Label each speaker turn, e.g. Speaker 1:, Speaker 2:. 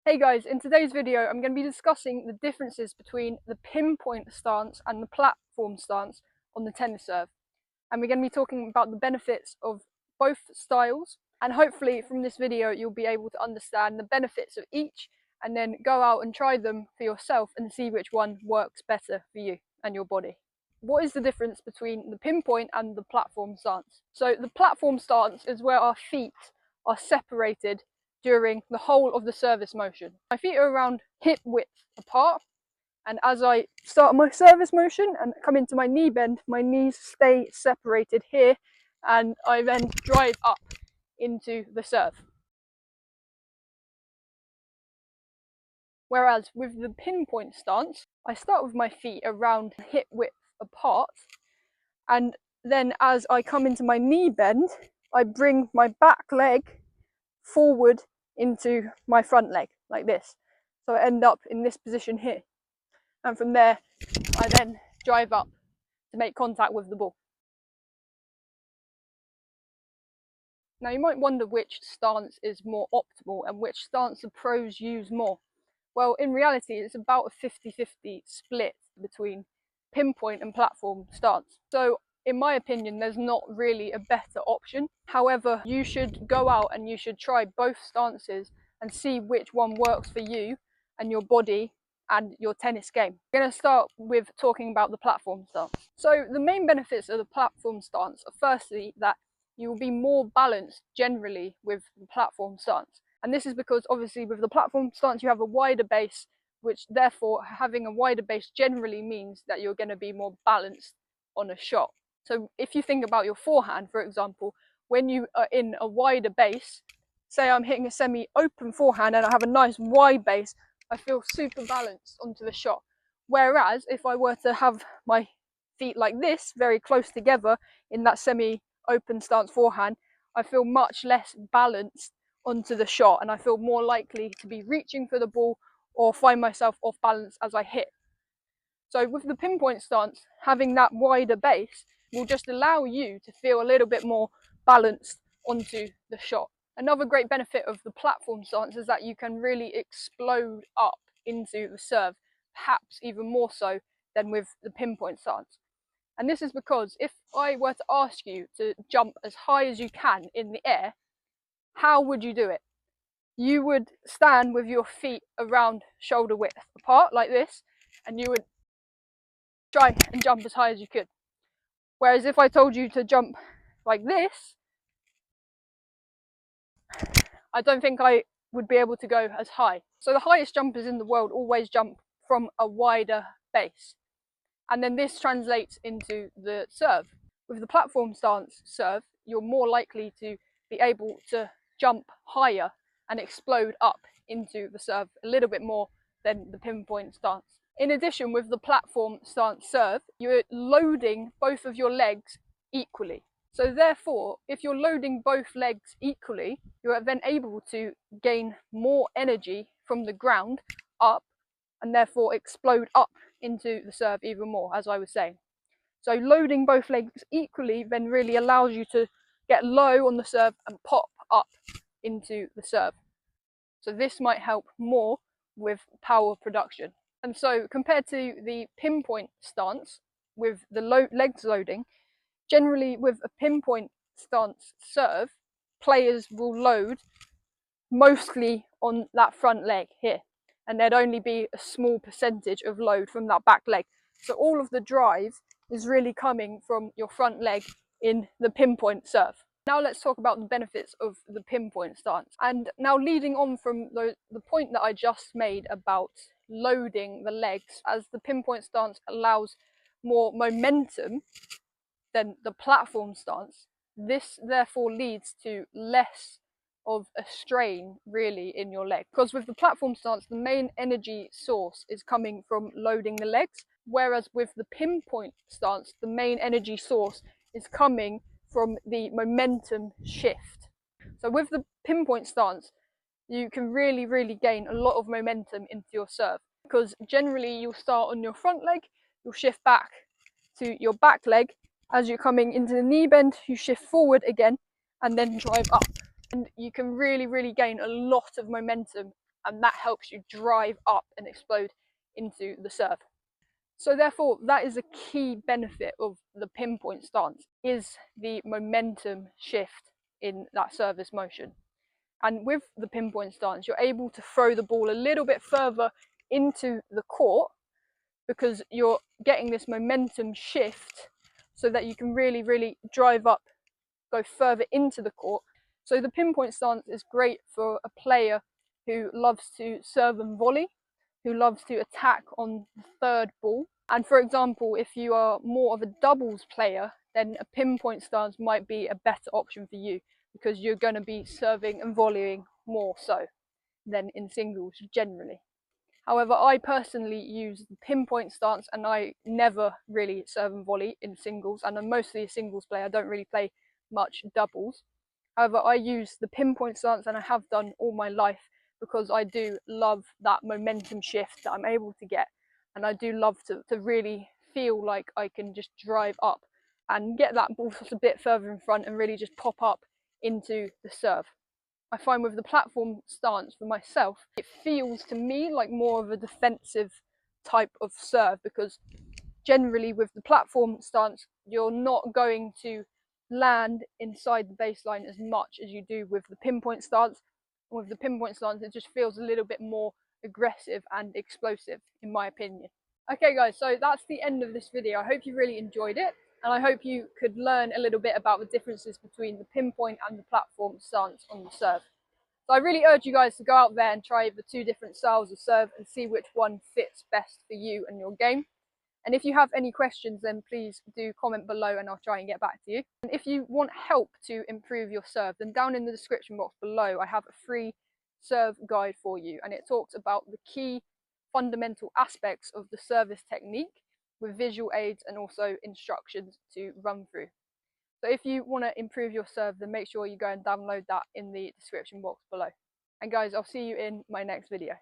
Speaker 1: Hey guys, in today's video I'm going to be discussing the differences between the pinpoint stance and the platform stance on the tennis serve. And we're going to be talking about the benefits of both styles, and hopefully from this video you'll be able to understand the benefits of each and then go out and try them for yourself and see which one works better for you and your body. What is the difference between the pinpoint and the platform stance? So the platform stance is where our feet are separated during the whole of the service motion. My feet are around hip width apart, and as I start my service motion and come into my knee bend, my knees stay separated here, and I then drive up into the serve. Whereas with the pinpoint stance, I start with my feet around hip width apart, and then as I come into my knee bend, I bring my back leg forward into my front leg like this, so I end up in this position here, and from there I then drive up to make contact with the ball. Now you might wonder which stance is more optimal and which stance the pros use more. Well, in reality it's about a 50-50 split between pinpoint and platform stance. So in my opinion, there's not really a better option. However, you should go out and you should try both stances and see which one works for you and your body and your tennis game. We're going to start with talking about the platform stance. So the main benefits of the platform stance are firstly that you will be more balanced generally with the platform stance. And this is because obviously with the platform stance you have a wider base, which therefore having a wider base generally means that you're going to be more balanced on a shot. So if you think about your forehand, for example, when you are in a wider base, say I'm hitting a semi-open forehand and I have a nice wide base, I feel super balanced onto the shot. Whereas if I were to have my feet like this, very close together in that semi-open stance forehand, I feel much less balanced onto the shot, and I feel more likely to be reaching for the ball or find myself off balance as I hit. So with the pinpoint stance, having that wider base will just allow you to feel a little bit more balanced onto the shot. Another great benefit of the platform stance is that you can really explode up into the serve, perhaps even more so than with the pinpoint stance. And this is because if I were to ask you to jump as high as you can in the air, how would you do it? You would stand with your feet around shoulder width apart like this, and you would try and jump as high as you could. Whereas if I told you to jump like this, I don't think I would be able to go as high. So the highest jumpers in the world always jump from a wider base. And then this translates into the serve. With the platform stance serve, you're more likely to be able to jump higher and explode up into the serve a little bit more than the pinpoint stance. In addition, with the platform stance serve, you're loading both of your legs equally. So therefore, if you're loading both legs equally, you're then able to gain more energy from the ground up and therefore explode up into the serve even more, as I was saying. So loading both legs equally then really allows you to get low on the serve and pop up into the serve. So this might help more with power production. And so compared to the pinpoint stance with the legs loading, generally with a pinpoint stance serve, players will load mostly on that front leg here, and there'd only be a small percentage of load from that back leg. So all of the drive is really coming from your front leg in the pinpoint serve. Now let's talk about the benefits of the pinpoint stance. And now leading on from the point that I just made about loading the legs, as the pinpoint stance allows more momentum than the platform stance, this therefore leads to less of a strain really in your leg. Because with the platform stance, the main energy source is coming from loading the legs, whereas with the pinpoint stance, the main energy source is coming from the momentum shift. So with the pinpoint stance, you can really gain a lot of momentum into your serve, because generally you'll start on your front leg, you'll shift back to your back leg. As you're coming into the knee bend, you shift forward again and then drive up. And you can really gain a lot of momentum and that helps you drive up and explode into the serve. So therefore, that is a key benefit of the pinpoint stance, is the momentum shift in that service motion. And with the pinpoint stance, you're able to throw the ball a little bit further into the court because you're getting this momentum shift so that you can really drive up, go further into the court. So the pinpoint stance is great for a player who loves to serve and volley, who loves to attack on the third ball. And for example, if you are more of a doubles player, then a pinpoint stance might be a better option for you because you're going to be serving and volleying more so than in singles generally. However, I personally use the pinpoint stance and I never really serve and volley in singles, and I'm mostly a singles player. I don't really play much doubles. However, I use the pinpoint stance and I have done all my life because I do love that momentum shift that I'm able to get, and I do love to really feel like I can just drive up and get that ball just a bit further in front and really just pop up into the serve. I find with the platform stance for myself, it feels to me like more of a defensive type of serve, because generally with the platform stance, you're not going to land inside the baseline as much as you do with the pinpoint stance. And with the pinpoint stance, it just feels a little bit more aggressive and explosive, in my opinion. Okay guys, so that's the end of this video. I hope you really enjoyed it, and I hope you could learn a little bit about the differences between the pinpoint and the platform stance on the serve. So I really urge you guys to go out there and try the two different styles of serve and see which one fits best for you and your game. And if you have any questions, then please do comment below and I'll try and get back to you. And if you want help to improve your serve, then down in the description box below, I have a free serve guide for you, and it talks about the key fundamental aspects of the service technique with visual aids and also instructions to run through. So if you want to improve your serve, then make sure you go and download that in the description box below. And guys, I'll see you in my next video.